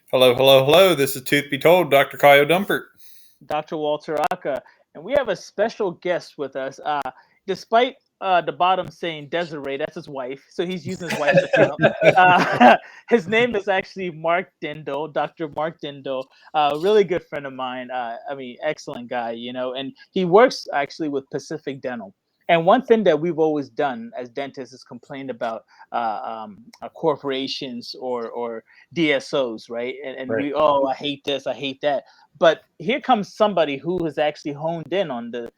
Hello, hello, hello. This is Tooth Be Told, Dr. Kyle Dumpert. Dr. Walter Aka, and we have a special guest with us. Despite the bottom saying Desiree, that's his wife, so he's using his wife's account. His name is actually Mark Dindal, Dr. Mark Dindal, a really good friend of mine. Excellent guy, and he works actually with Pacific Dental. And one thing that we've always done as dentists is complained about corporations or DSOs, right? And Right. I hate this, I hate that. But here comes somebody who has actually honed in on the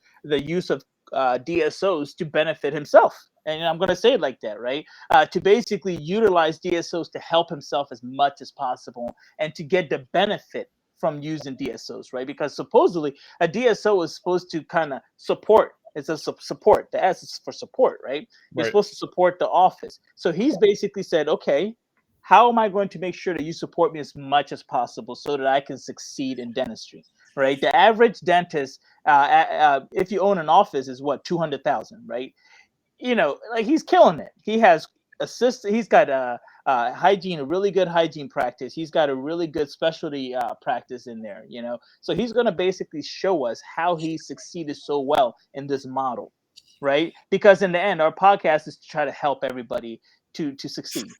use of DSOs to benefit himself. And I'm going to say it like that, right? To basically utilize DSOs to help himself as much as possible and to get the benefit from using DSOs, right? Because supposedly a DSO is supposed to kind of support. It's a support. The S is for support, right? You're Right. supposed to support the office. So he's basically said, okay, how am I going to make sure that you support me as much as possible so that I can succeed in dentistry, right? The average dentist, if you own an office, is what, 200,000, right? Like he's killing it. He has He's got a really good hygiene practice. He's got a really good specialty practice in there. So he's going to basically show us how he succeeded so well in this model, right? Because in the end, our podcast is to try to help everybody to succeed,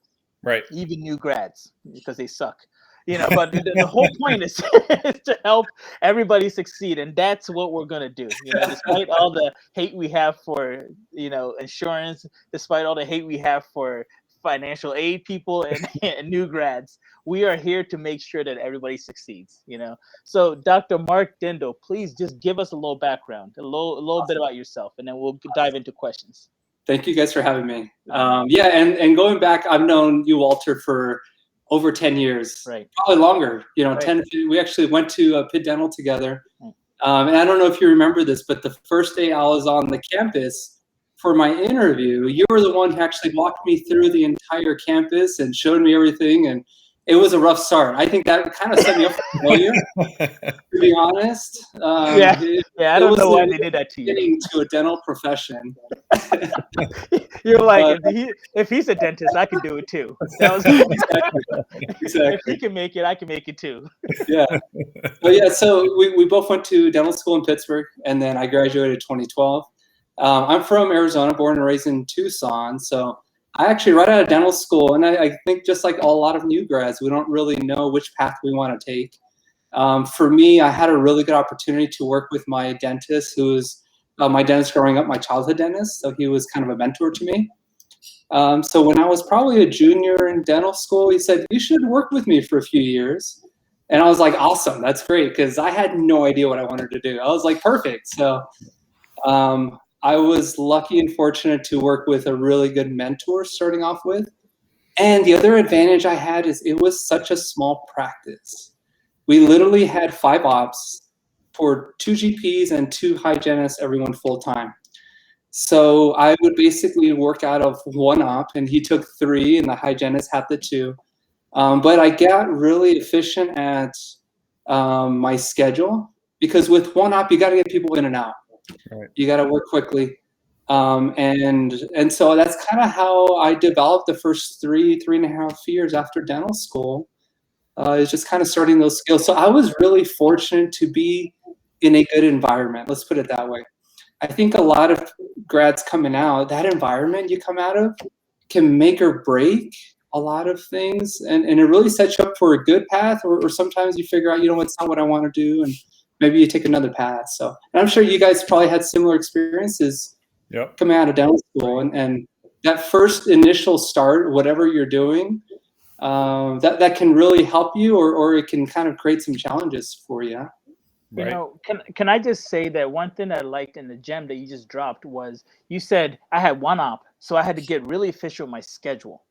Right. even new grads, because they suck. But the whole point is, is to help everybody succeed, and that's what we're gonna do. Despite all the hate we have for insurance, despite all the hate we have for financial aid people and new grads, we are here to make sure that everybody succeeds. So Dr. Mark Dindal, please just give us a little background, a little bit about yourself, and then we'll dive into questions. Thank you guys for having me. And going back, I've known you, Walter, for over 10 years, Right. probably longer. Right. 10. We actually went to Pitt Dental together, Right. And I don't know if you remember this, but the first day I was on the campus for my interview, you were the one who actually walked me through the entire campus and showed me everything, and it was a rough start. I think that kind of set me up for failure, to be honest. I don't know why they did that to you. Getting to a dental profession. You're like, if he's a dentist, I can do it too. That was Exactly. If he can make it, I can make it too. Yeah. So we both went to dental school in Pittsburgh, and then I graduated in 2012. I'm from Arizona, born and raised in Tucson. So I actually, right out of dental school, and I think just like a lot of new grads, we don't really know which path we want to take. For me, I had a really good opportunity to work with my dentist, who was my dentist growing up, my childhood dentist. So he was kind of a mentor to me. So when I was probably a junior in dental school, he said, "You should work with me for a few years." And I was like, awesome, that's great, because I had no idea what I wanted to do. I was like, perfect. So I was lucky and fortunate to work with a really good mentor starting off with. And the other advantage I had is it was such a small practice. We literally had 5 ops for 2 GPs and 2 hygienists, everyone full time. So I would basically work out of 1 op, and he took 3, and the hygienist had the 2. But I got really efficient at my schedule, because with 1 op, you got to get people in and out. Right. You got to work quickly. And so that's kind of how I developed the first 3.5 years after dental school. Is just kind of starting those skills. So I was really fortunate to be in a good environment. Let's put it that way. I think a lot of grads coming out, that environment you come out of can make or break a lot of things. And it really sets you up for a good path, or sometimes you figure out, it's not what I want to do, and maybe you take another path. So, and I'm sure you guys probably had similar experiences coming out of dental school. And that first initial start, whatever you're doing, that can really help you, or it can kind of create some challenges for you. Right. Can I just say that one thing that I liked in the gem that you just dropped was you said I had 1 op, so I had to get really efficient with my schedule,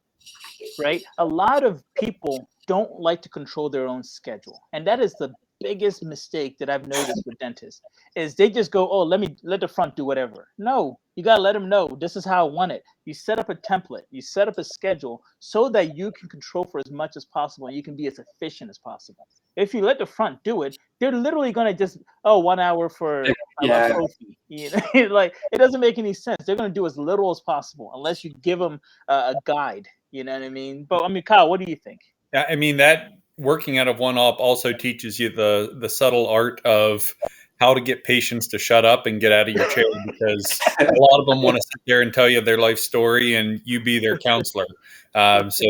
right? A lot of people don't like to control their own schedule, and that is the biggest mistake that I've noticed with dentists is they just go, oh, let the front do whatever. No, you got to let them know this is how I want it. You set up a template, you set up a schedule so that you can control for as much as possible and you can be as efficient as possible. If you let the front do it, they're literally going to just, 1 hour for a trophy. Like, it doesn't make any sense. They're going to do as little as possible unless you give them a guide. You know what I mean? But I mean, Kyle, what do you think? I mean, that working out of one op also teaches you the subtle art of how to get patients to shut up and get out of your chair, because a lot of them want to sit there and tell you their life story and you be their counselor. So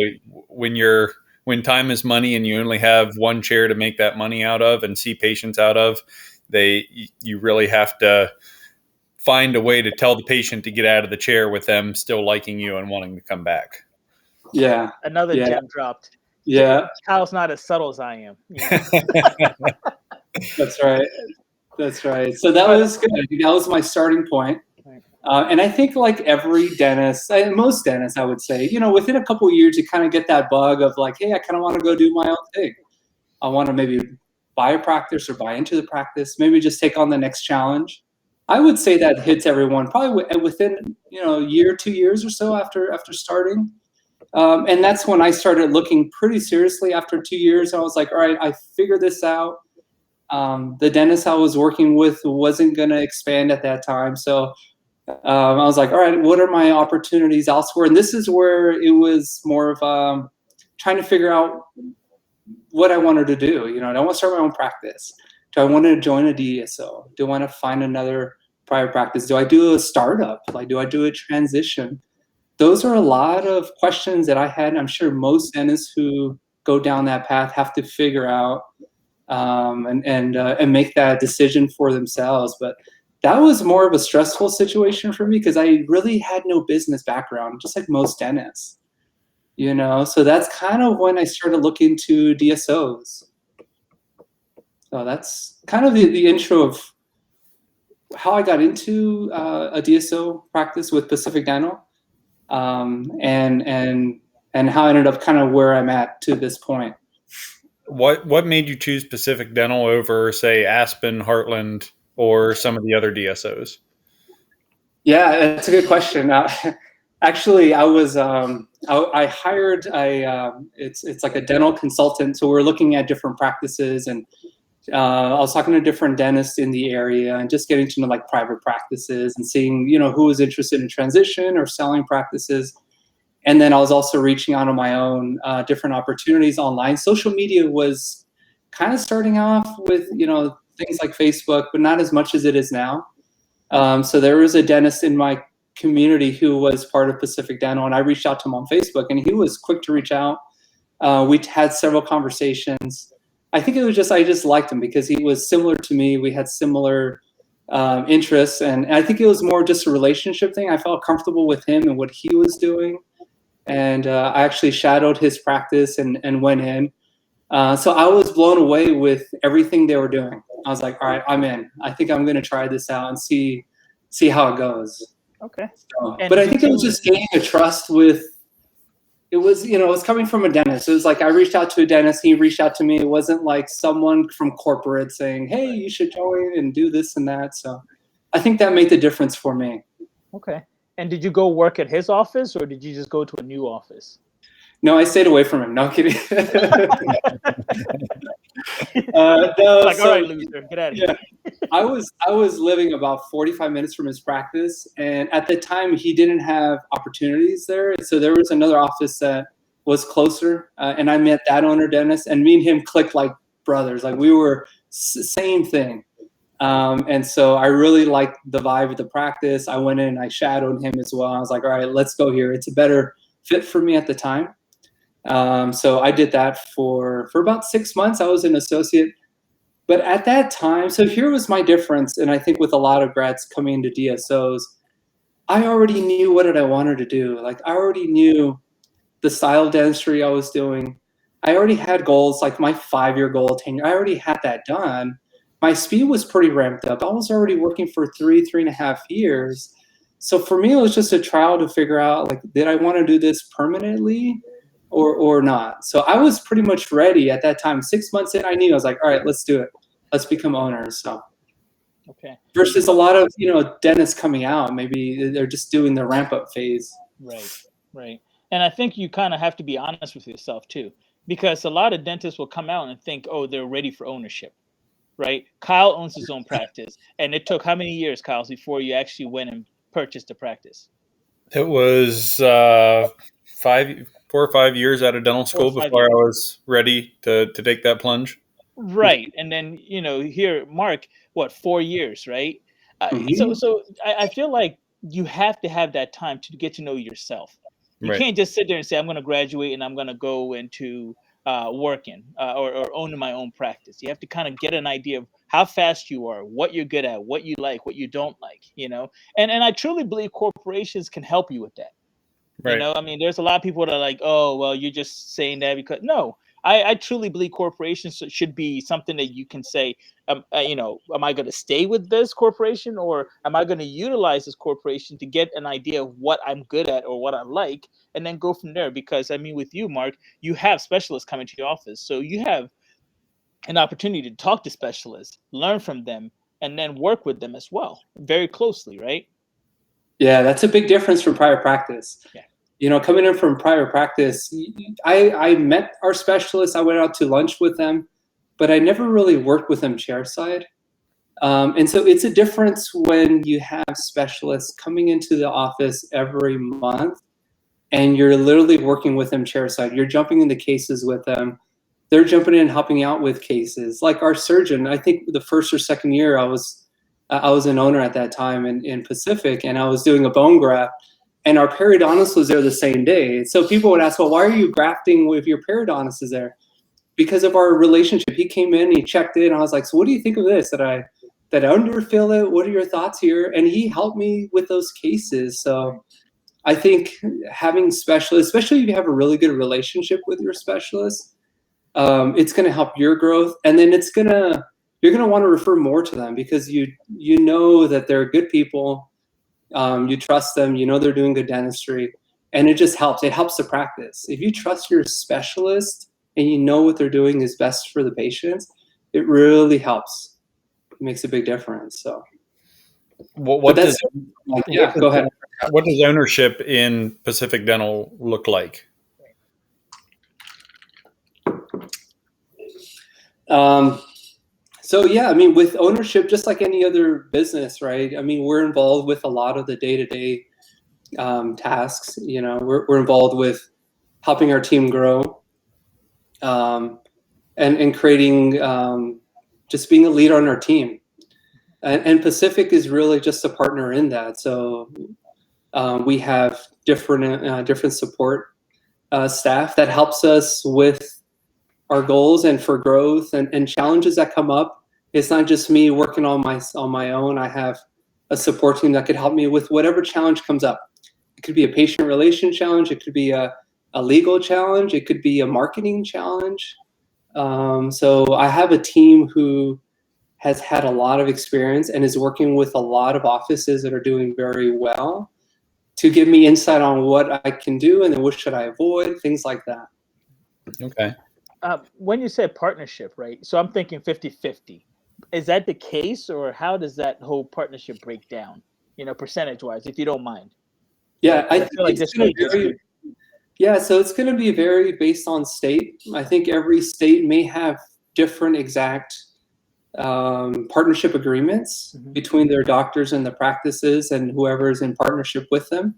when time is money and you only have one chair to make that money out of and see patients out of, you really have to find a way to tell the patient to get out of the chair with them still liking you and wanting to come back. Yeah. Another Yeah. gem dropped. Yeah. Kyle's not as subtle as I am. You know? That's right. That's right. So that was good. That was my starting point. And I think like every dentist, and most dentists, I would say, you know, within a couple of years, you kind of get that bug of like, hey, I kind of want to go do my own thing. I want to maybe buy a practice or buy into the practice, maybe just take on the next challenge. I would say that hits everyone probably within, you know, a year, 2 years or so after starting. And that's when I started looking pretty seriously. After 2 years, I was like, all right, I figured this out. The dentist I was working with wasn't going to expand at that time. So I was like, all right, what are my opportunities elsewhere? And this is where it was more of trying to figure out what I wanted to do. You know, do I want to start my own practice? Do I want to join a DSO? Do I want to find another private practice? Do I do a startup? Like, do I do a transition? Those are a lot of questions that I had. I'm sure most dentists who go down that path have to figure out and make that decision for themselves. But that was more of a stressful situation for me because I really had no business background, just like most dentists, you know. So that's kind of when I started looking to DSOs. So that's kind of the intro of how I got into a DSO practice with Pacific Dental, and how I ended up kind of where I'm at to this point. What made you choose Pacific Dental over, say, Aspen, Heartland, or some of the other DSOs? Yeah, that's a good question. Actually, I was I hired it's like a dental consultant. So we're looking at different practices, and I was talking to different dentists in the area and just getting to know like private practices and seeing, you know, who was interested in transition or selling practices. And then I was also reaching out on my own different opportunities online. Social media was kind of starting off with, you know, things like Facebook, but not as much as it is now. So there was a dentist in my community who was part of Pacific Dental, and I reached out to him on Facebook, and he was quick to reach out. We had several conversations. I think it was just I just liked him because he was similar to me. We had similar interests, and I think it was more just a relationship thing. I felt comfortable with him and what he was doing, and I actually shadowed his practice and went in. So I was blown away with everything they were doing. I was like, all right, I'm in. I think I'm going to try this out and see how it goes. Okay. So, but I think it was just gaining a trust with, it was, you know, it was coming from a dentist. It was like I reached out to a dentist. He reached out to me. It wasn't like someone from corporate saying, hey, you should join and do this and that. So I think that made the difference for me. Okay. And did you go work at his office or did you just go to a new office? No, I stayed away from him. No, I'm kidding. No, like, all right, loser, get out of here. I was living about 45 minutes from his practice, and at the time he didn't have opportunities there. So there was another office that was closer, and I met that owner dentist, and me and him clicked like brothers. Like we were same thing. And so I really liked the vibe of the practice. I went in, I shadowed him as well. I was like, all right, let's go here. It's a better fit for me at the time. So I did that for about 6 months. I was an associate. But at that time, so here was my difference, and I think with a lot of grads coming into DSOs, I already knew what I wanted to do. Like I already knew the style of dentistry I was doing. I already had goals, like my 5-year goal, 10-year. I already had that done. My speed was pretty ramped up. I was already working for 3.5 years. So for me, it was just a trial to figure out, like, did I want to do this permanently or not? So I was pretty much ready at that time. 6 months in, I knew. I was like, all right, let's do it. Let's become owners. So, okay. Versus a lot of, you know, dentists coming out, maybe they're just doing the ramp up phase. Right. And I think you kind of have to be honest with yourself too, because a lot of dentists will come out and think, oh, they're ready for ownership, right? Kyle owns his own practice, and it took how many years, Kyle, before you actually went and purchased a practice? It was or 5 years out of dental school before I was ready to take that plunge. Right. And then, here, Mark, what, 4 years, right? Mhm. So I feel like you have to have that time to get to know yourself. You Right. can't just sit there and say, I'm going to graduate and I'm going to go into working or owning my own practice. You have to kind of get an idea of how fast you are, what you're good at, what you like, what you don't like, And I truly believe corporations can help you with that. Right. I mean, there's a lot of people that are like, oh, well, you're just saying that because no, I truly believe corporations should be something that you can say, am I going to stay with this corporation or am I going to utilize this corporation to get an idea of what I'm good at or what I like and then go from there? Because I mean, with you, Mark, you have specialists coming to your office. So you have an opportunity to talk to specialists, learn from them, and then work with them as well, very closely, right? Yeah, that's a big difference from prior practice. Yeah. Coming in from prior practice, I met our specialists. I went out to lunch with them, but I never really worked with them chairside. And so it's a difference when you have specialists coming into the office every month and you're literally working with them chairside. You're jumping into cases with them. They're jumping in and helping out with cases. Like our surgeon, I think the first or second year I was an owner at that time in Pacific, and I was doing a bone graft, and our periodontist was there the same day. So people would ask, well, why are you grafting if your periodontist is there? Because of our relationship. He came in, he checked in, I was like, so what do you think of this? Did I underfill it? What are your thoughts here? And he helped me with those cases. So I think having specialists, especially if you have a really good relationship with your specialist, it's going to help your growth, and then you're going to want to refer more to them because you know that they're good people, you trust them, they're doing good dentistry, and it just helps. It helps the practice. If you trust your specialist and you know what they're doing is best for the patients, it really helps. It makes a big difference. So, What does go ahead. What does ownership in Pacific Dental look like? So yeah, I mean, with ownership, just like any other business, right? I mean, we're involved with a lot of the day-to-day tasks. We're involved with helping our team grow, and creating, just being a leader on our team. And Pacific is really just a partner in that. So we have different support staff that helps us with our goals and for growth and challenges that come up. It's not just me working on my own. I have a support team that could help me with whatever challenge comes up. It could be a patient relation challenge. It could be a legal challenge. It could be a marketing challenge. So I have a team who has had a lot of experience and is working with a lot of offices that are doing very well to give me insight on what I can do and then what should I avoid, things like that. Okay. When you say partnership, right? So I'm thinking 50-50. Is that the case, or how does that whole partnership break down, percentage-wise, if you don't mind? Yeah, I feel like think it's this going may to vary. Yeah, so it's going to be very based on state. I think every state may have different exact partnership agreements between their doctors and the practices and whoever is in partnership with them.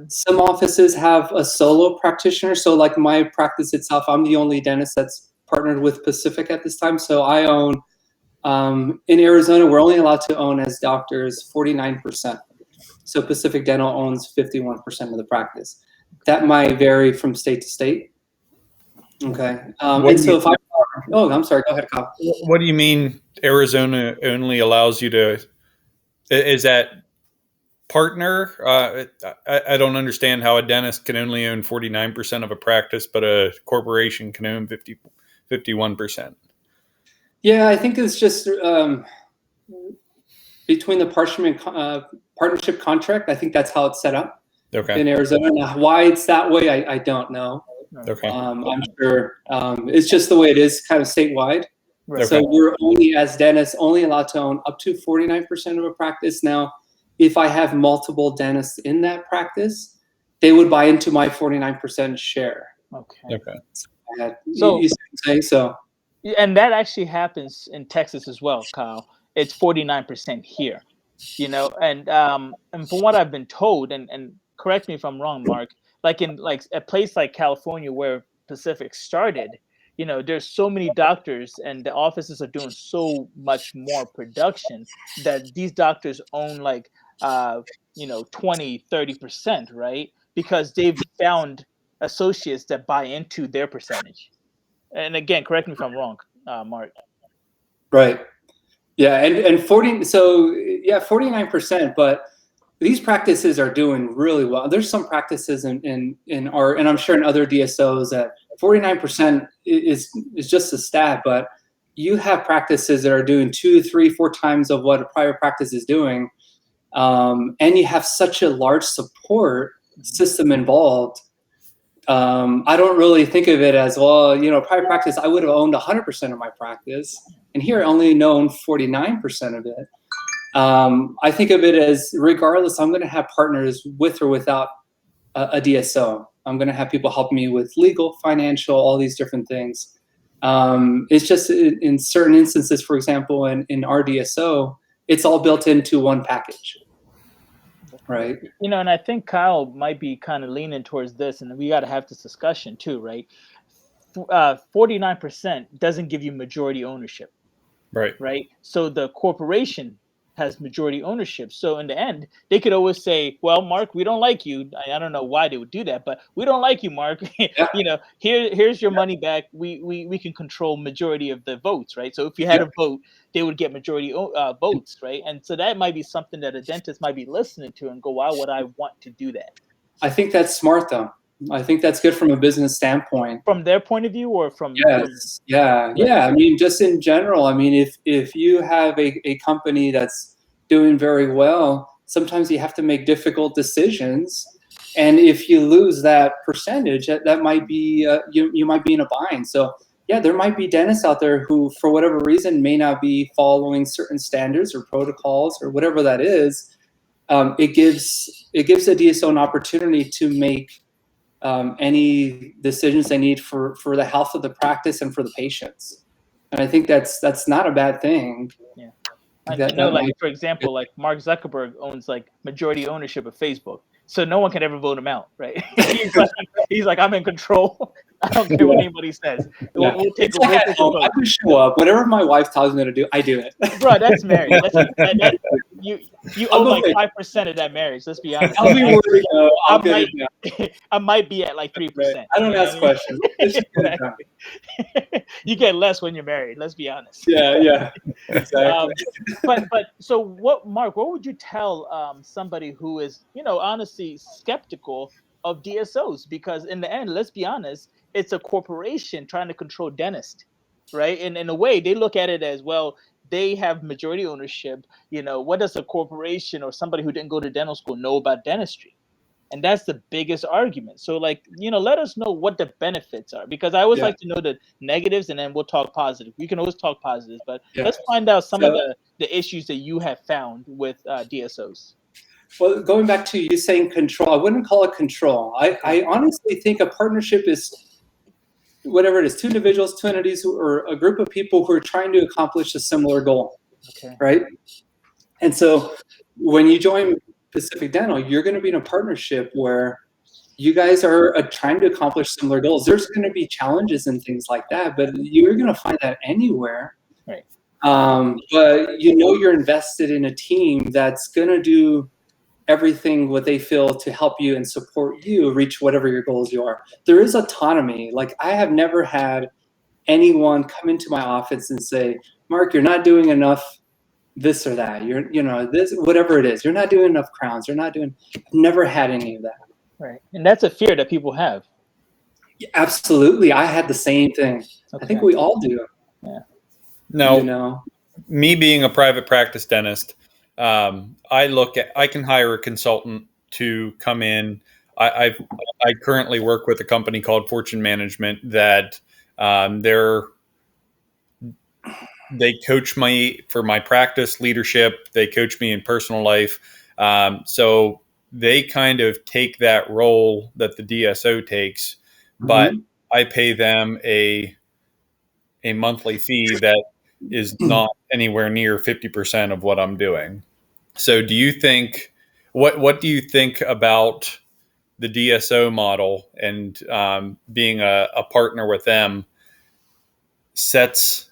Some offices have a solo practitioner. So like my practice itself, I'm the only dentist that's partnered with Pacific at this time. So I own, in Arizona, we're only allowed to own as doctors 49%. So Pacific Dental owns 51% of the practice. That might vary from state to state. Okay. And so if I'm sorry, go ahead, Kyle. What do you mean Arizona only allows you to, is that partner? I don't understand how a dentist can only own 49% of a practice, but a corporation can own 51%. Yeah, I think it's just between the partnership contract. I think that's how it's set up in Arizona. Now, why it's that way, I don't know. Okay. I'm sure it's just the way it is, kind of statewide. Right. So we're only, as dentists, only allowed to own up to 49% of a practice. Now, if I have multiple dentists in that practice, they would buy into my 49% share. Okay. So you say so. And that actually happens in Texas as well, Kyle. It's 49% here, and from what I've been told, and correct me if I'm wrong, Mark, like in like a place like California where Pacific started, there's so many doctors and the offices are doing so much more production that these doctors own like 20-30%, right? Because they've found associates that buy into their percentage. And again, correct me if I'm wrong, Mark. Right. Yeah, and 40. So yeah, 49%. But these practices are doing really well. There's some practices in our, and I'm sure in other DSOs, that 49% is just a stat. But you have practices that are doing 2, 3, 4 times of what a prior practice is doing, and you have such a large support system involved. I don't really think of it as, well, private practice, I would have owned 100% of my practice, and here I only own 49% of it. I think of it as, regardless, I'm going to have partners with or without a DSO. I'm going to have people help me with legal, financial, all these different things. It's just in certain instances, for example, in our DSO, it's all built into one package. Right. And I think Kyle might be kind of leaning towards this, and we got to have this discussion too, right? 49% doesn't give you majority ownership. Right. So the corporation has majority ownership. So in the end, they could always say, well, Mark, we don't like you. I don't know why they would do that, but we don't like you, Mark. Yeah. Here's your money back. We can control majority of the votes, right? So if you had a vote, they would get majority votes, right? And so that might be something that a dentist might be listening to and go, why would I want to do that? I think that's smart, though. I think that's good from a business standpoint. From their point of view, or from? Yes. Yeah. I mean, just in general. I mean, if you have a company that's doing very well, sometimes you have to make difficult decisions, and if you lose that percentage, that might be you might be in a bind. So yeah, there might be dentists out there who, for whatever reason, may not be following certain standards or protocols or whatever that is. It gives a DSO an opportunity to make any decisions they need for the health of the practice and for the patients. And I think that's not a bad thing. Yeah. I know, like, for example, like Mark Zuckerberg owns like majority ownership of Facebook. So no one can ever vote him out, right? he's like, I'm in control. I don't care what anybody says. Yeah. We'll take a vote. I can show up. Whatever my wife tells me to do, I do it. Bro, that's marriage. You own like 5% of that marriage. Let's be honest. I'll be worried. I might be at like 3%. Right. I don't ask questions. Exactly. You get less when you're married. Let's be honest. Yeah. Exactly. But so what, Mark? What would you tell somebody who is, honestly skeptical of DSOs? Because in the end, let's be honest, it's a corporation trying to control dentists, right? And in a way, they look at it as, well, they have majority ownership. What does a corporation or somebody who didn't go to dental school know about dentistry? And that's the biggest argument. So, like, let us know what the benefits are, because I always like to know the negatives, and then we'll talk positive. We can always talk positives, but let's find out some of the issues that you have found with DSOs. Well, going back to you saying control, I wouldn't call it control. I honestly think a partnership is whatever it is, 2 individuals, 2 entities, or a group of people who are trying to accomplish a similar goal. Okay. Right? And so when you join Pacific Dental, you're going to be in a partnership where you guys are trying to accomplish similar goals. There's going to be challenges and things like that, but you're going to find that anywhere. Right. But you're invested in a team that's going to do everything what they feel to help you and support you reach whatever your goals you are. There is autonomy. Like, I have never had anyone come into my office and say, Mark, you're not doing enough this or that. This, whatever it is, you're not doing enough crowns. I've never had any of that. Right. And that's a fear that people have. Yeah, absolutely. I had the same thing. Okay. I think we all do. Yeah. No, me being a private practice dentist, I can hire a consultant to come in. I currently work with a company called Fortune Management that they coach me for my practice leadership. They coach me in personal life. So they kind of take that role that the DSO takes, but I pay them a monthly fee that is not anywhere near 50% of what I'm doing. So do you think, what do you think about the DSO model and being a partner with them sets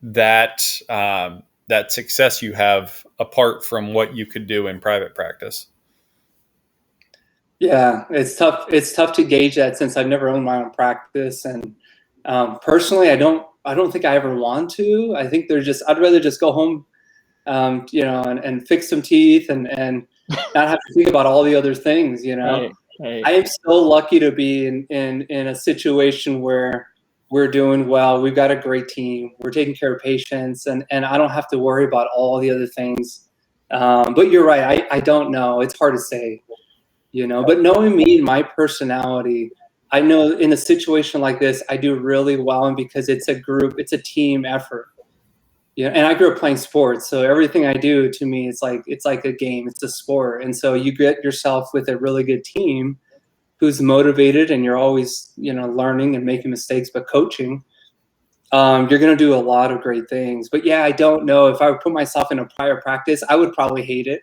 that that success you have apart from what you could do in private practice? Yeah, it's tough. It's tough to gauge that since I've never owned my own practice, and personally, I don't think I ever want to. I think I'd rather just go home, and fix some teeth and not have to think about all the other things. Right. I am so lucky to be in a situation where we're doing well. We've got a great team. We're taking care of patients, and I don't have to worry about all the other things. But you're right. I don't know. It's hard to say. But knowing me and my personality, I know in a situation like this, I do really well, and because it's a group, it's a team effort. And I grew up playing sports, so everything I do, to me, it's like a game, it's a sport. And so you get yourself with a really good team who's motivated, and you're always, learning and making mistakes, but coaching. You're going to do a lot of great things. But yeah, I don't know if I would put myself in a prior practice, I would probably hate it.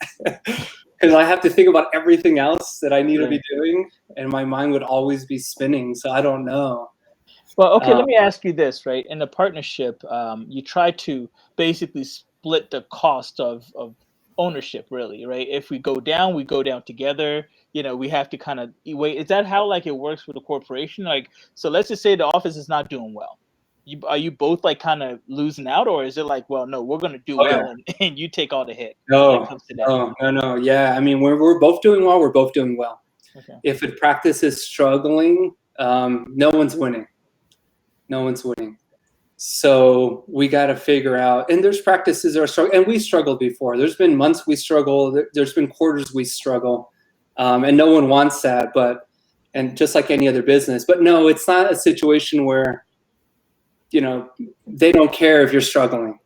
Because I have to think about everything else that I need to be doing, and my mind would always be spinning. So I don't know. Well, okay, let me ask you this, right? In the partnership, you try to basically split the cost of ownership, really, right? If we go down, we go down together. We have to kind of wait. Is that how it works with a corporation? So let's just say the office is not doing well. Are you both kind of losing out, or is it well, no, we're going to do well, and you take all the hit? No. Yeah, I mean, we're both doing well. We're both doing well. Okay. If a practice is struggling, no one's winning. No one's winning. So we got to figure out. And there's practices that are struggling, and we struggled before. There's been months we struggle. There's been quarters we struggle, and no one wants that. And just like any other business, but no, it's not a situation where they don't care if you're struggling,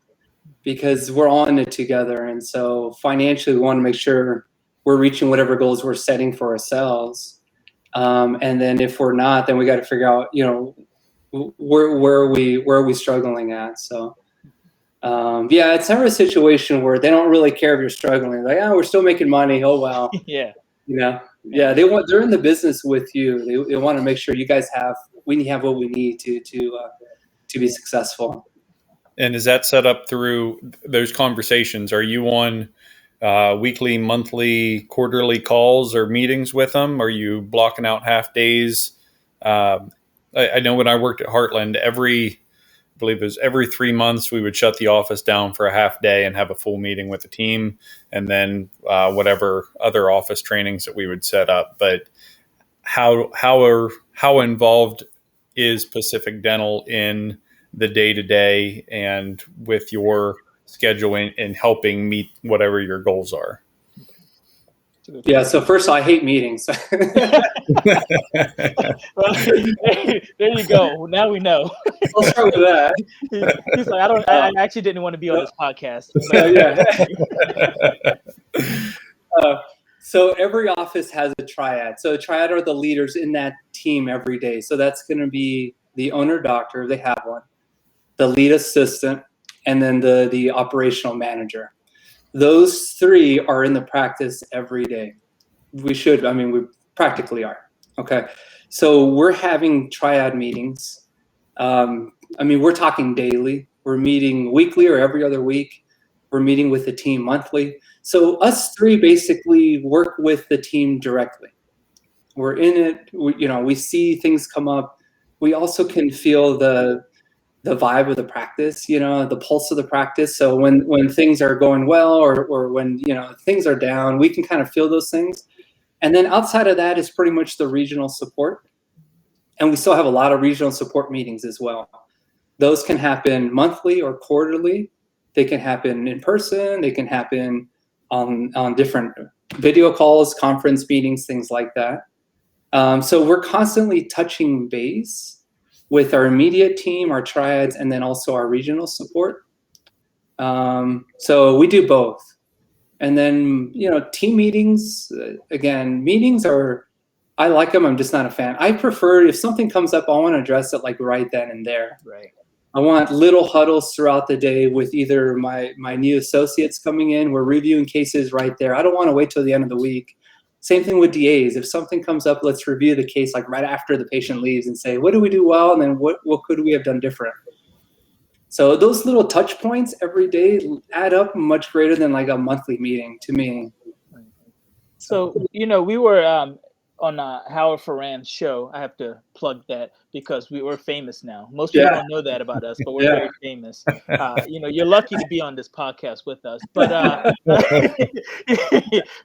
because we're all in it together. And so financially, we want to make sure we're reaching whatever goals we're setting for ourselves. And then if we're not, then we got to figure out, where are we struggling at? So, yeah, it's never a situation where they don't really care if you're struggling. Like, we're still making money. Oh, well. Yeah. Yeah, they're in the business with you. They want to make sure you guys we have what we need to be successful. And is that set up through those conversations? Are you on weekly, monthly, quarterly calls or meetings with them? Are you blocking out half days? I know when I worked at Heartland, I believe it was every 3 months, we would shut the office down for a half day and have a full meeting with the team, and then whatever other office trainings that we would set up. But how involved is Pacific Dental in the day-to-day and with your scheduling and helping meet whatever your goals are? Yeah, so first I hate meetings. Well, there you go. Now we know. I'll start with that. He's like, I actually didn't want to be on this podcast. So every office has a triad. So a triad are the leaders in that team every day. So that's going to be the owner doctor, if they have one, the lead assistant, and then the operational manager. Those three are in the practice every day. We practically are. Okay. So we're having triad meetings. We're talking daily. We're meeting weekly or every other week. We're meeting with the team monthly. So us three basically work with the team directly. We're in it. We see things come up. We also can feel the vibe of the practice, the pulse of the practice. So when things are going well or when, things are down, we can kind of feel those things. And then outside of that is pretty much the regional support. And we still have a lot of regional support meetings as well. Those can happen monthly or quarterly. They can happen in person. They can happen on different video calls, conference meetings, things like that. So we're constantly touching base with our immediate team, our triads, and then also our regional support. So we do both. And then, team meetings, again, meetings I like them. I'm just not a fan. I prefer if something comes up, I want to address it right then and there. Right. I want little huddles throughout the day with either my new associates coming in. We're reviewing cases right there. I don't want to wait till the end of the week Same thing with DAs. If something comes up, let's review the case like right after the patient leaves and say, what do we do well? And then what could we have done different? So those little touch points every day add up much greater than like a monthly meeting to me. So, we were on Howard Ferran's show. I have to plug that because we're famous now. Most people don't know that about us, but we're very famous. You're lucky to be on this podcast with us. But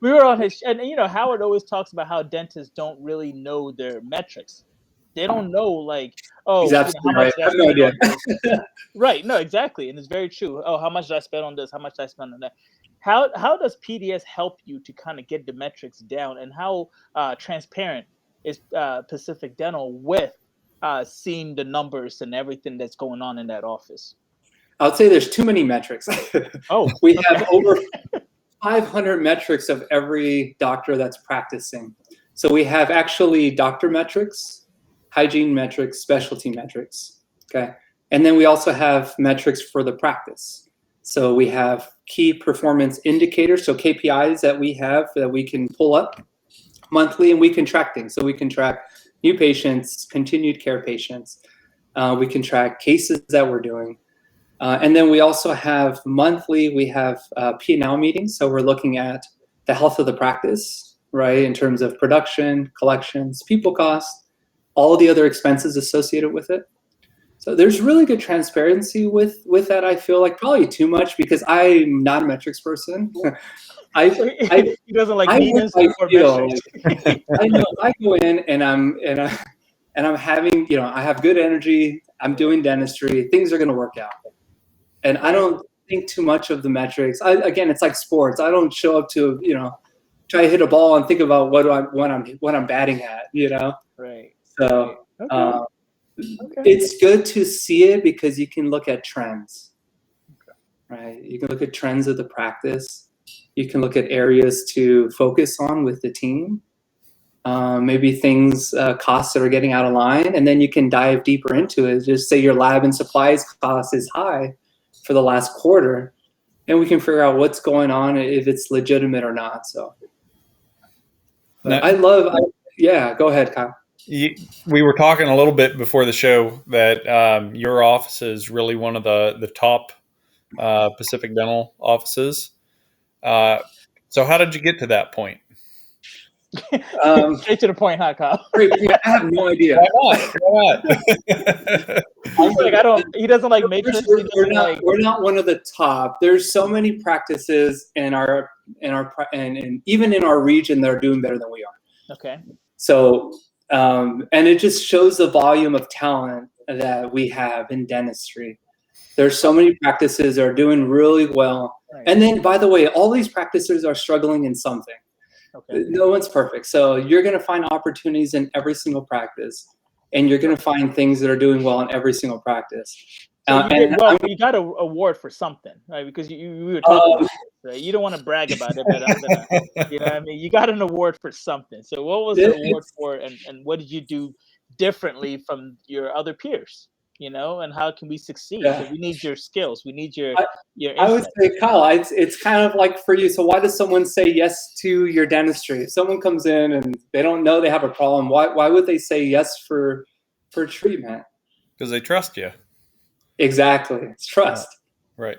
we were on his, and Howard always talks about how dentists don't really know their metrics. They don't know, like, how much right. I have no idea. Right. No, exactly. And it's very true. Oh, how much did I spend on this? How much did I spend on that? How does PDS help you to kind of get the metrics down, and how transparent is Pacific Dental with seeing the numbers and everything that's going on in that office? I would say there's too many metrics. We have over 500 metrics of every doctor that's practicing. So we have actually doctor metrics, hygiene metrics, specialty metrics, okay? And then we also have metrics for the practice. So we have key performance indicators, so KPIs that we have that we can pull up monthly, and we can track things. So we can track new patients, continued care patients. We can track cases that we're doing. And then we also have monthly, we have P&L meetings. So we're looking at the health of the practice, right? In terms of production, collections, people costs, all the other expenses associated with it. So there's really good transparency with that. I feel like probably too much because I'm not a metrics person. He doesn't like meetings or metrics. I know I go in and I'm having, I have good energy. I'm doing dentistry. Things are going to work out. And I don't think too much of the metrics. Again, it's like sports. I don't show up to, try to hit a ball and think about what I'm batting at, Right. So Okay. It's good to see it because you can look at trends, right? You can look at trends of the practice. You can look at areas to focus on with the team. Maybe things, costs that are getting out of line, and then you can dive deeper into it. Just say your lab and supplies cost is high for the last quarter, and we can figure out what's going on, if it's legitimate or not. So go ahead, Kyle. We were talking a little bit before the show that your office is really one of the top Pacific Dental offices. So how did you get to that point? Straight to the point, huh, Kyle? I have no idea. Why not? He doesn't like matrix. We're not one of the top. There's so many practices in our and even in our region that are doing better than we are. Okay. So and it just shows the volume of talent that we have in dentistry. There's so many practices that are doing really well. Right. And then, by the way, all these practices are struggling in something. Okay. No one's perfect. So you're going to find opportunities in every single practice, and you're going to find things that are doing well in every single practice. So you got an award for something, right? Because you were talking about this, right? You don't want to brag about it, but what I mean? You got an award for something. So what was the award for, and what did you do differently from your other peers? And how can we succeed? Yeah. So we need your skills. We need your insight. I would say, Kyle, it's kind of like for you. So why does someone say yes to your dentistry? If someone comes in and they don't know they have a problem, why would they say yes for treatment? Because they trust you. Exactly. It's trust. Right.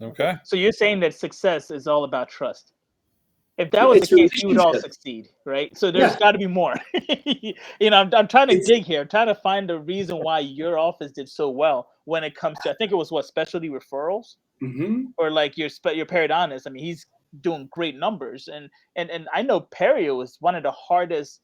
Okay. So you're saying that success is all about trust. If that was the case, you would all succeed, right? So there's got to be more. I'm trying to dig here. I'm trying to find the reason why your office did so well when it comes to, I think it was specialty referrals, or like your periodontist. I mean, he's doing great numbers, and I know perio is one of the hardest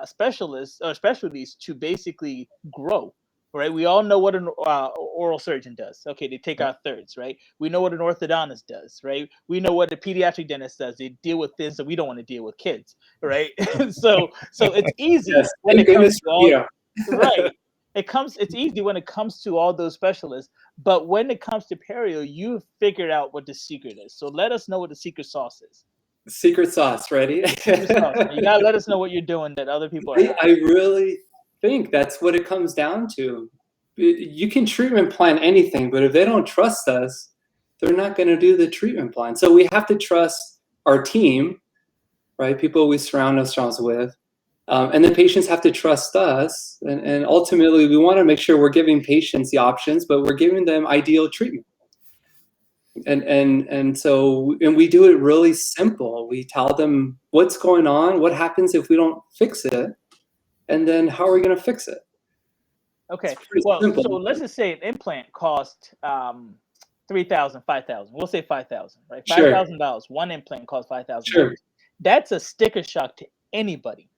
specialists or specialties to basically grow. Right, we all know what an oral surgeon does. Okay, they take out thirds, right? We know what an orthodontist does, right? We know what a pediatric dentist does. They deal with things that we don't want to deal with, kids, right? so it's easy when it comes to all, right. It's easy when it comes to all those specialists, but when it comes to perio, you figured out what the secret is. So let us know what the secret sauce is. Secret sauce, ready? Secret sauce. You gotta let us know what you're doing that other people are. I really think that's what it comes down to. You can treatment plan anything, but if they don't trust us, they're not going to do the treatment plan. So we have to trust our team, right? People we surround ourselves with. And then patients have to trust us. And ultimately, we want to make sure we're giving patients the options, but we're giving them ideal treatment. And so we do it really simple. We tell them what's going on, what happens if we don't fix it, and then how are we going to fix it. Okay. Well, simple. So let's just say an implant cost $3,000, $5,000. We'll say $5,000, right? $5,000. One implant costs $5,000. Sure. That's a sticker shock to anybody.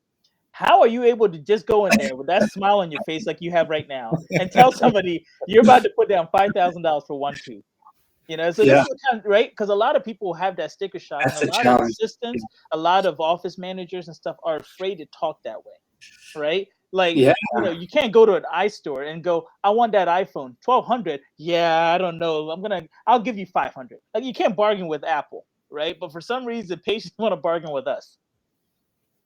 How are you able to just go in there with that smile on your face like you have right now and tell somebody you're about to put down $5,000 for one tooth? You know, so this is kind of, right? Because a lot of people have that sticker shock, and a lot of assistants, a lot of office managers and stuff are afraid to talk that way, right? Like, you know, you can't go to an iStore and go, I want that iPhone, 1200. Yeah, I don't know. I'll give you 500. Like, you can't bargain with Apple, right? But for some reason, patients want to bargain with us,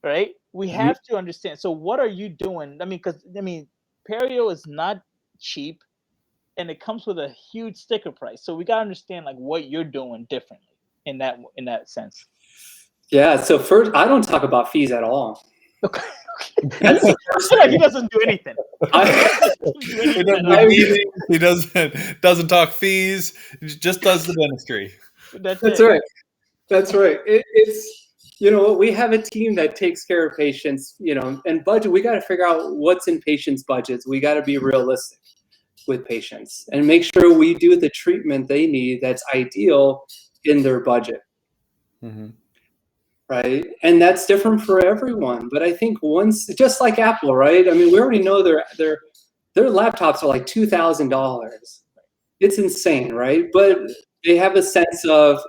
right? We have to understand. So what are you doing? I mean, perio is not cheap, and it comes with a huge sticker price. So we got to understand like what you're doing differently in that sense. Yeah. So first, I don't talk about fees at all. Okay. That's the first thing. Like he doesn't do anything. He doesn't talk fees. He just does the dentistry. That's right. That's right. It's, you know, we have a team that takes care of patients, you know, and budget. We got to figure out what's in patients' budgets. We got to be realistic with patients and make sure we do the treatment they need that's ideal in their budget. Right. And that's different for everyone. But I think once, just like Apple, right? I mean, we already know their laptops are like $2,000. It's insane, right? But they have a sense of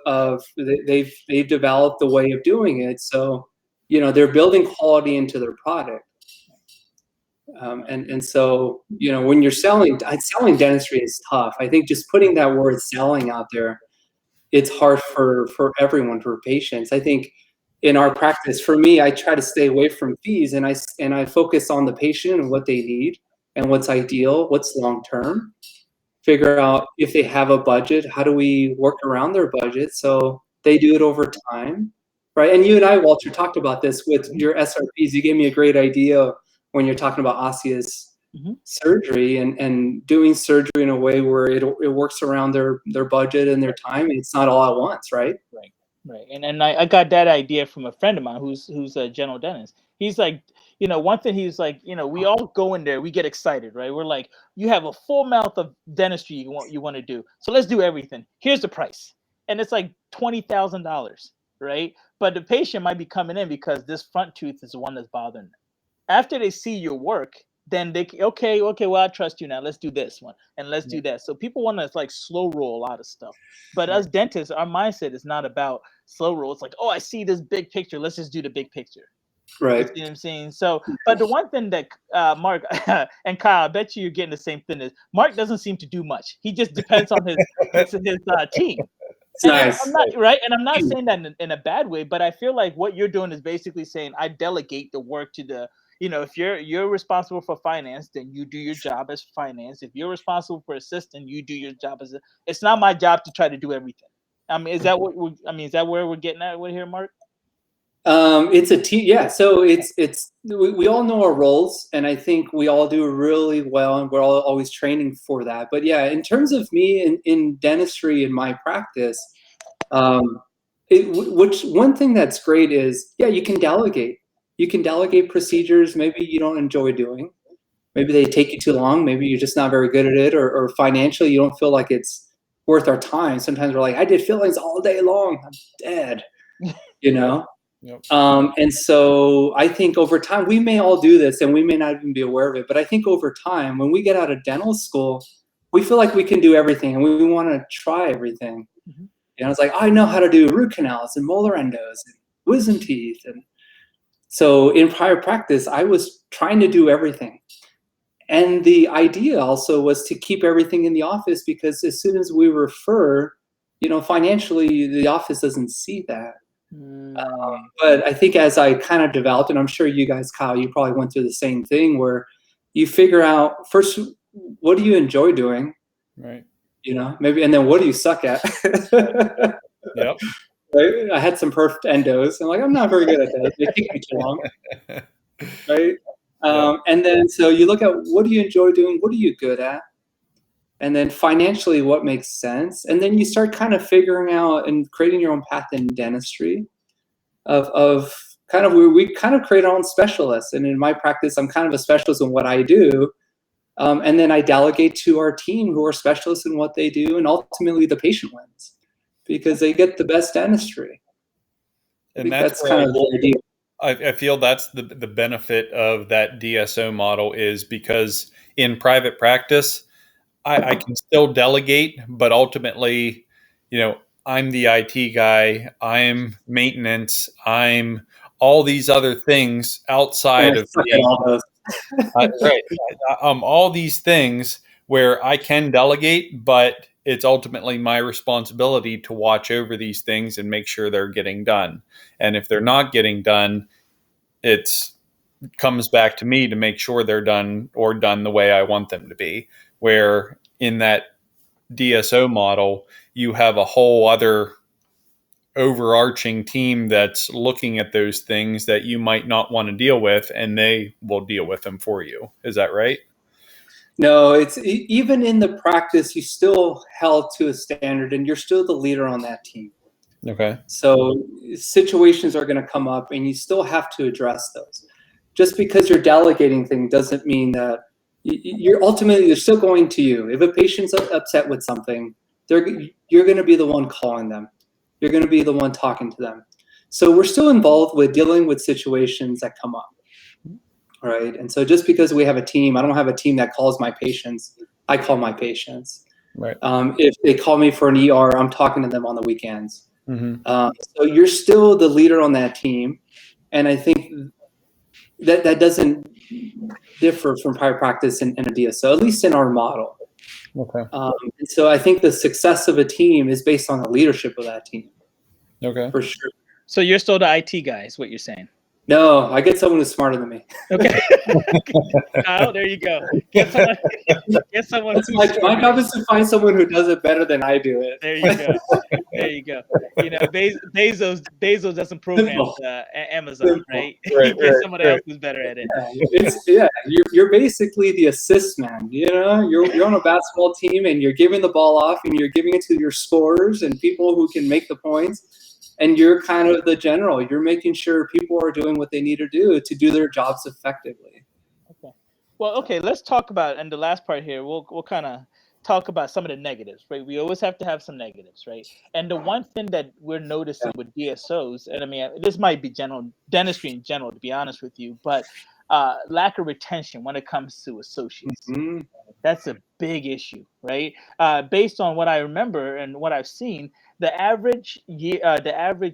they've developed the way of doing it. So, you know, they're building quality into their product. And so, you know, when you're selling dentistry is tough. I think just putting that word selling out there, it's hard for everyone, for patients. I think in our practice, for me, I try to stay away from fees, and I focus on the patient and what they need and what's ideal, what's long term. Figure out if they have a budget, how do we work around their budget so they do it over time, right? And you and I, Walter, talked about this with your SRPs. You gave me a great idea when you're talking about osseous surgery and doing surgery in a way where it works around their budget and their time. It's not all at once, right? Right. And I got that idea from a friend of mine who's a general dentist. He's like, you know, one thing he's like, you know, we all go in there, we get excited, right? We're like, you have a full mouth of dentistry you want to do. So let's do everything. Here's the price. And it's like $20,000, right? But the patient might be coming in because this front tooth is the one that's bothering them. After they see your work, then they okay, well, I trust you now. Let's do this one and let's do that. So people want to like slow roll a lot of stuff. But as dentists, our mindset is not about slow roll. It's like, oh, I see this big picture. Let's just do the big picture. Right. You see what I'm saying? So, but the one thing that Mark and Kyle, I bet you're getting the same thing is Mark doesn't seem to do much. He just depends on his team. Nice. I'm not right, and I'm not saying that in a bad way, but I feel like what you're doing is basically saying I delegate the work to the, you know, if you're responsible for finance, then you do your job as finance. If you're responsible for assistant, you do your job as it's not my job to try to do everything. I mean, is that where we're getting at here, Mark? It's a team. Yeah. So we all know our roles, and I think we all do really well, and we're all always training for that. But yeah, in terms of me in dentistry in my practice, which one thing that's great is, yeah, you can delegate. You can delegate procedures maybe you don't enjoy doing. Maybe they take you too long. Maybe you're just not very good at it, or financially you don't feel like it's worth our time. Sometimes we're like, I did fillings all day long. I'm dead, you know? Yep. And so I think over time, we may all do this and we may not even be aware of it, but I think over time, when we get out of dental school, we feel like we can do everything and we want to try everything. You know, it's like, I know how to do root canals and molar endos and wisdom teeth. And so in prior practice, I was trying to do everything. And the idea also was to keep everything in the office, because as soon as we refer, you know, financially, the office doesn't see that. But I think as I kind of developed, and I'm sure you guys, Kyle, you probably went through the same thing, where you figure out first, what do you enjoy doing? Right. You know, maybe, and then what do you suck at? Yep. right? I had some perfect endos. I'm like, I'm not very good at that. They take me too long, right? And then so you look at what do you enjoy doing? What are you good at? And then financially, what makes sense? And then you start kind of figuring out and creating your own path in dentistry of kind of where we kind of create our own specialists. And in my practice, I'm kind of a specialist in what I do. And then I delegate to our team who are specialists in what they do. And ultimately, the patient wins because they get the best dentistry. And that's kind of the idea. I feel that's the benefit of that DSO model is because in private practice, I can still delegate, but ultimately, I'm the IT guy, I'm maintenance, I'm all these other things outside of all those. right. All these things where I can delegate, but it's ultimately my responsibility to watch over these things and make sure they're getting done. And if they're not getting done, it comes back to me to make sure they're done or done the way I want them to be. Where in that DSO model, you have a whole other overarching team that's looking at those things that you might not want to deal with, and they will deal with them for you. Is that right? No, it's even in the practice, you still held to a standard and you're still the leader on that team. Okay. So situations are going to come up and you still have to address those. Just because you're delegating things doesn't mean that you're ultimately, they're still going to you. If a patient's upset with something, you're going to be the one calling them. You're going to be the one talking to them. So we're still involved with dealing with situations that come up. Right. And so just because we have a team, I don't have a team that calls my patients. I call my patients. Right. If they call me for an ER, I'm talking to them on the weekends. Mm-hmm. So you're still the leader on that team. And I think that doesn't differ from private practice and a DSO, at least in our model. Okay. And so I think the success of a team is based on the leadership of that team. Okay. For sure. So you're still the IT guy, is what you're saying? No, I get someone who's smarter than me. Okay. Kyle, there you go. Get someone That's my job is to find someone who does it better than I do it. There you go. There you go. Bezos doesn't program Amazon, Simple. right? Right, Get someone else who's better at it. You're basically the assist man. You're on a basketball team and you're giving the ball off and you're giving it to your scorers and people who can make the points. And you're kind of the general. You're making sure people are doing what they need to do their jobs effectively. Okay. Well, okay. Let's talk about, and the last part here, we'll kind of talk about some of the negatives, right? We always have to have some negatives, right? And the one thing that we're noticing with DSOs, and I mean, this might be general dentistry in general, to be honest with you, but lack of retention when it comes to associates. Mm-hmm. That's a big issue, right? Based on what I remember and what I've seen, the average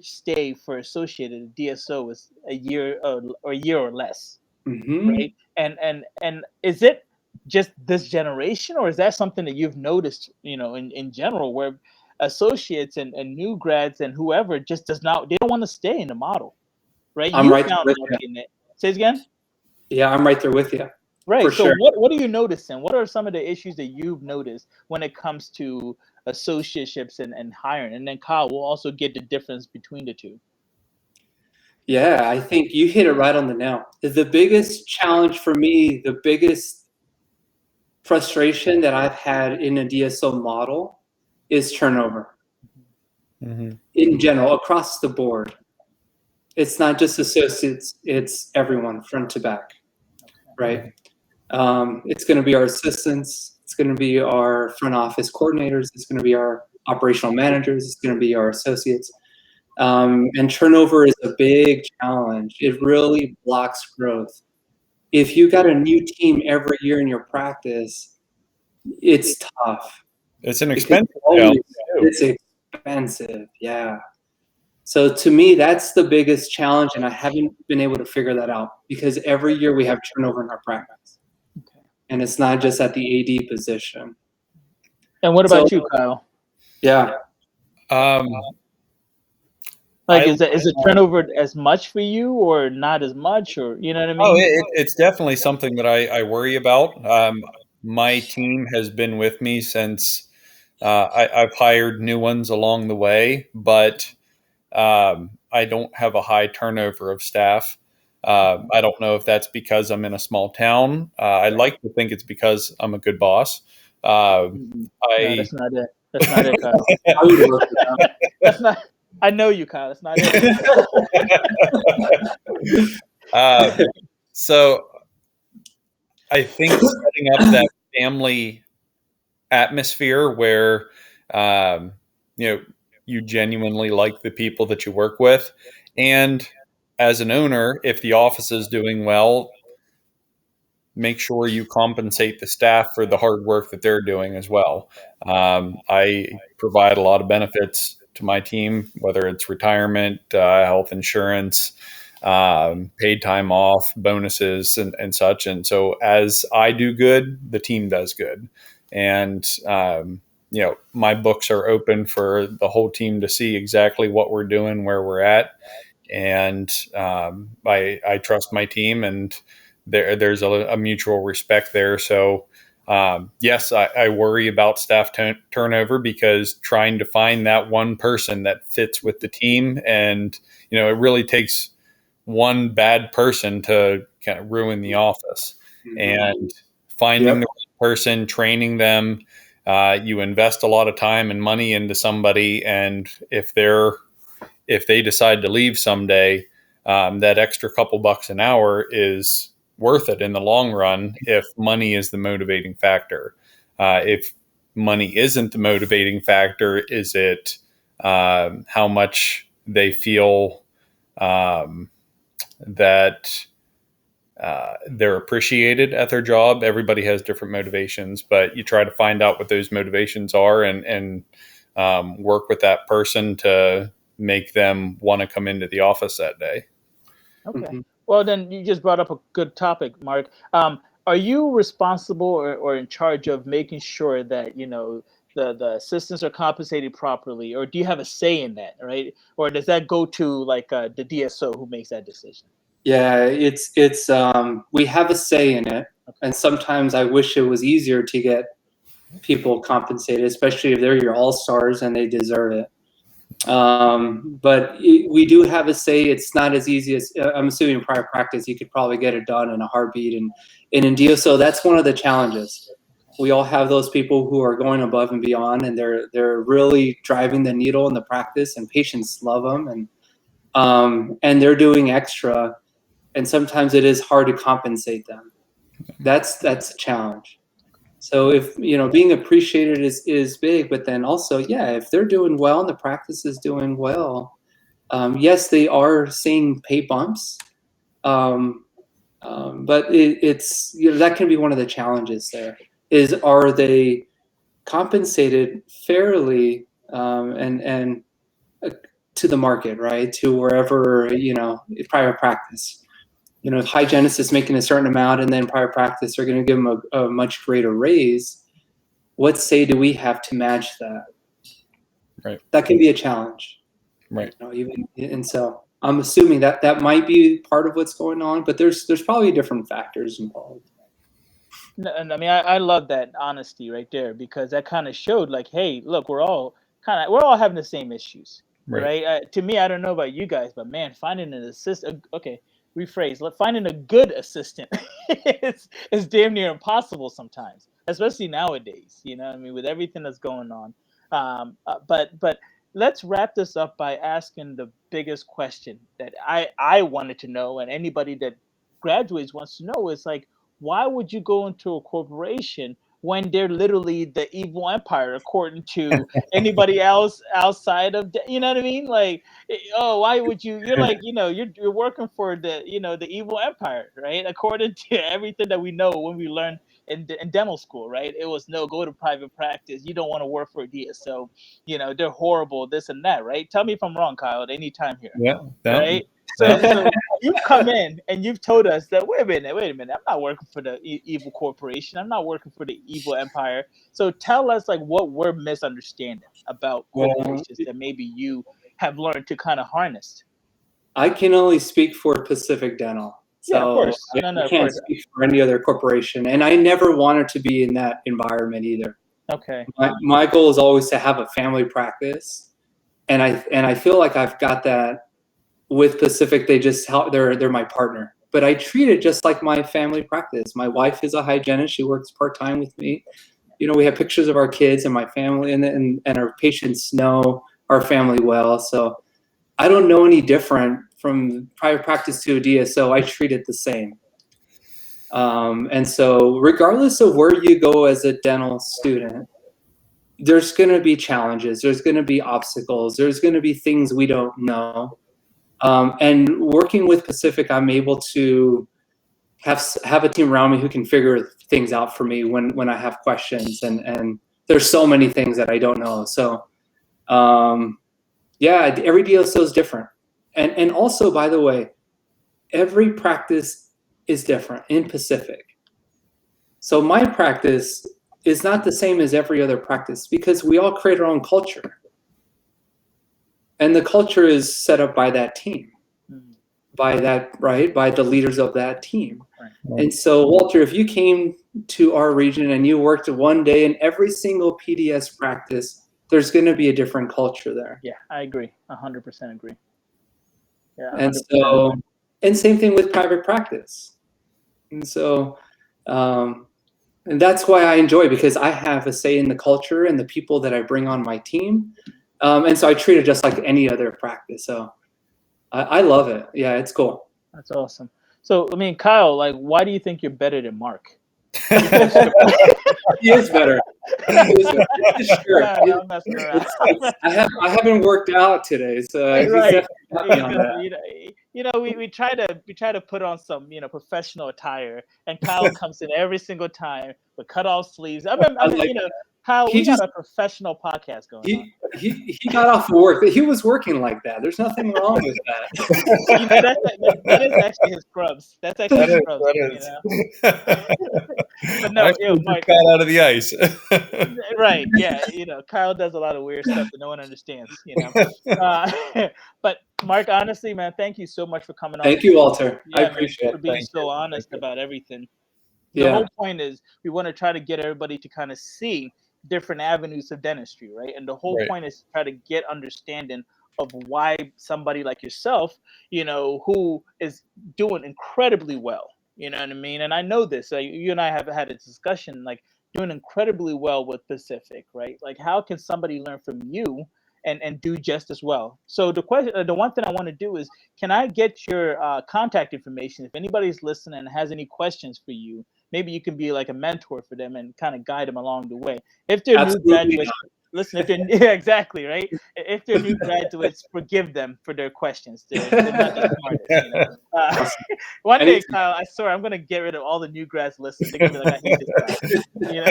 stay for associated DSO is a year or a year or less, Mm-hmm. right? And is it just this generation, or is that something that you've noticed, in general, where associates and new grads and whoever just they don't want to stay in the model, right? I'm right there with you. In it. Say it again. Yeah, I'm right there with you. Right. For So sure. what are you noticing? What are some of the issues that you've noticed when it comes to associateships and hiring? And then Kyle will also get the difference between the two. Yeah, I think you hit it right on the nail. The biggest challenge for me, the biggest frustration that I've had in a DSO model is turnover. Mm-hmm. In general, across the board. It's not just associates, it's everyone front to back, right? It's going to be our assistants, it's going to be our front office coordinators, it's going to be our operational managers, it's going to be our associates. And turnover is a big challenge. It really blocks growth. If you got a new team every year in your practice, it's tough. It's an expensive challenge. It's expensive, yeah. So to me, that's the biggest challenge, and I haven't been able to figure that out because every year we have turnover in our practice. Okay. And it's not just at the AD position. And what about you, Kyle? Yeah. Is it turnover as much for you or not as much, or you know what I mean? Oh, it's definitely something that I worry about. My team has been with me since I've hired new ones along the way, but I don't have a high turnover of staff. I don't know if that's because I'm in a small town. I like to think it's because I'm a good boss. No, I that's not it. That's not it, Kyle. I would work with them. That's not. I know you, Kyle. That's not it. So I think setting up that family atmosphere where you genuinely like the people that you work with, and as an owner, if the office is doing well, make sure you compensate the staff for the hard work that they're doing as well. I provide a lot of benefits to my team, whether it's retirement, health insurance, paid time off, bonuses, and such. And so, as I do good, the team does good. And my books are open for the whole team to see exactly what we're doing, where we're at, and I trust my team, and there's a mutual respect there. So yes, I worry about staff turnover, because trying to find that one person that fits with the team, and it really takes one bad person to kind of ruin the office. And finding the right person, training them, you invest a lot of time and money into somebody, and if they decide to leave someday, that extra couple bucks an hour is worth it in the long run if money is the motivating factor. If money isn't the motivating factor, is it how much they feel that they're appreciated at their job? Everybody has different motivations, but you try to find out what those motivations are, and work with that person to make them want to come into the office that day. Okay. Well, then you just brought up a good topic, Mark. Are you responsible or in charge of making sure that the assistants are compensated properly, or do you have a say in that, right? Or does that go to like the DSO who makes that decision? Yeah, it's we have a say in it, and sometimes I wish it was easier to get people compensated, especially if they're your all-stars and they deserve it. But we do have a say. It's not as easy as I'm assuming in private practice you could probably get it done in a heartbeat, and in DSO that's one of the challenges. We all have those people who are going above and beyond, and they're really driving the needle in the practice, and patients love them, and they're doing extra, and sometimes it is hard to compensate them. That's a challenge. So if being appreciated is big, but then also, yeah, if they're doing well and the practice is doing well, yes, they are seeing pay bumps, but it's that can be one of the challenges. There is, are they compensated fairly, and to the market, right? To wherever private practice. Hygienists is making a certain amount, and then private practice are going to give them a much greater raise. What say do we have to match that? Right. That can be a challenge. Right. And so I'm assuming that might be part of what's going on, but there's probably different factors involved. And I mean, I love that honesty right there, because that kind of showed like, hey, look, we're all having the same issues, right? To me, I don't know about you guys, but man, finding an assistant, okay, rephrase, finding a good assistant is damn near impossible sometimes, especially nowadays. I mean, with everything that's going on. But let's wrap this up by asking the biggest question that I wanted to know, and anybody that graduates wants to know, is like, why would you go into a corporation when they're literally the evil empire, according to anybody else outside of, you know what I mean? Like, oh, why would you? You're like, you're working for the evil empire, right? According to everything that we know when we learned in dental school, right? It was no, go to private practice. You don't want to work for a DSO. They're horrible, this and that, right? Tell me if I'm wrong, Kyle, at any time here. Yeah. Right. So you've come in and you've told us that wait a minute, I'm not working for the evil corporation. I'm not working for the evil empire. So tell us like what we're misunderstanding about corporations that maybe you have learned to kind of harness. I can only speak for Pacific Dental. So yeah, of course. I can't speak for any other corporation, and I never wanted to be in that environment either. Okay. My goal is always to have a family practice, and I feel like I've got that with Pacific. They just help. They're my partner, but I treat it just like my family practice. My wife is a hygienist. She works part-time with me. You know, we have pictures of our kids and my family, and our patients know our family well. So I don't know any different from private practice to a DSO. I treat it the same. And so regardless of where you go as a dental student, there's going to be challenges. There's going to be obstacles. There's going to be things we don't know. And working with Pacific, I'm able to have a team around me who can figure things out for me when I have questions. And there's so many things that I don't know. So yeah, every DSO is different. And also, by the way, every practice is different in Pacific. So my practice is not the same as every other practice because we all create our own culture. And the culture is set up by that team, by the leaders of that team. Right. And so, Walter, if you came to our region and you worked one day in every single PDS practice, there's going to be a different culture there. Yeah, I agree. 100% agree. Yeah. 100%. And so, and same thing with private practice. And so, and that's why I enjoy, because I have a say in the culture and the people that I bring on my team. And so I treat it just like any other practice. So I love it. Yeah, it's cool. That's awesome. So, I mean, Kyle, like, why do you think you're better than Mark? He is better. Sure. No, I'm messing around. I haven't worked out today, so right. On you know, we try to put on some, you know, professional attire, and Kyle comes in every single time with cut off sleeves. I mean, you know, Kyle, we got a professional podcast going on. He got off of work. He was working like that. There's nothing wrong with that. You know, that is actually his scrubs. That's actually his scrubs. That is. You know? But no, Mike, got out of the ice. Right. Yeah. You know, Kyle does a lot of weird stuff that no one understands, you know. But Mark, honestly, man, thank you so much for coming on. Thank you, Walter. Yeah, I appreciate it. For being so honest about everything. The Yeah. whole point is we want to try to get everybody to kind of see different avenues of dentistry, right? And the whole point is to try to get understanding of why somebody like yourself, you know, who is doing incredibly well, you know what I mean? And I know this, you and I have had a discussion, like doing incredibly well with Pacific, right? Like how can somebody learn from you and do just as well? So the question, the one thing I want to do is, can I get your contact information? If anybody's listening and has any questions for you, maybe you can be like a mentor for them and kind of guide them along the way. If they're new graduates, listen, if they're yeah, exactly, right? If they're new graduates, forgive them for their questions. They're not the smartest, you know? One day, Kyle, I swear, I'm going to get rid of all the new grads listening. They're going to be like, I hate this guy, you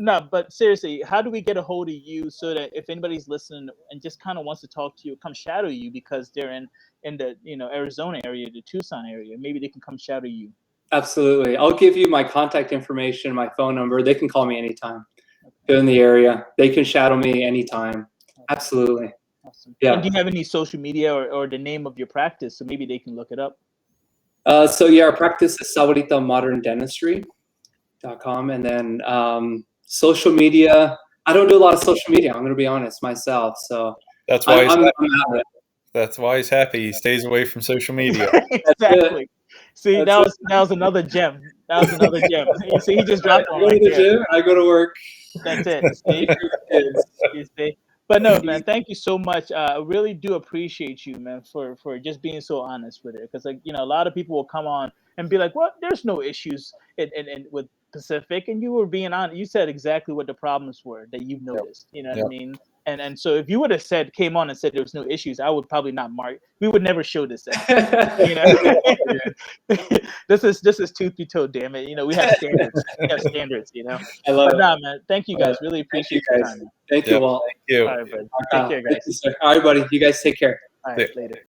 know? But seriously, how do we get a hold of you so that if anybody's listening and just kind of wants to talk to you, come shadow you because they're in the, you know, Arizona area, the Tucson area, maybe they can come shadow you? Absolutely. I'll give you my contact information, my phone number. They can call me anytime. They're in the area. They can shadow me anytime. Absolutely. Awesome. Yeah. And do you have any social media or the name of your practice so maybe they can look it up? So yeah, our practice is Saborita Modern Dentistry.com. And then social media, I don't do a lot of social media. I'm going to be honest myself. So that's why that's why he's happy. He stays away from social media. Exactly. See, that was another gem. That was another gem. You see, he just dropped one. I go to the gym. I go to work. That's it. See? You see? But no, man, thank you so much. I really do appreciate you, man, for just being so honest with it. Because, like, you know, a lot of people will come on and be like, well, there's no issues in with Pacific. And you were being honest. You said exactly what the problems were that you've noticed. You know what I mean? And so if you would have came on and said there was no issues, I would probably not mark. We would never show this out. You know, this is tooth be told. Damn it, you know we have standards. We have standards. You know. I love it. Nah, man. Thank you guys. Really appreciate your time. Thank you, Walt. Thank you. All right, buddy. Take care, guys. All right, buddy. You guys take care. All right, later.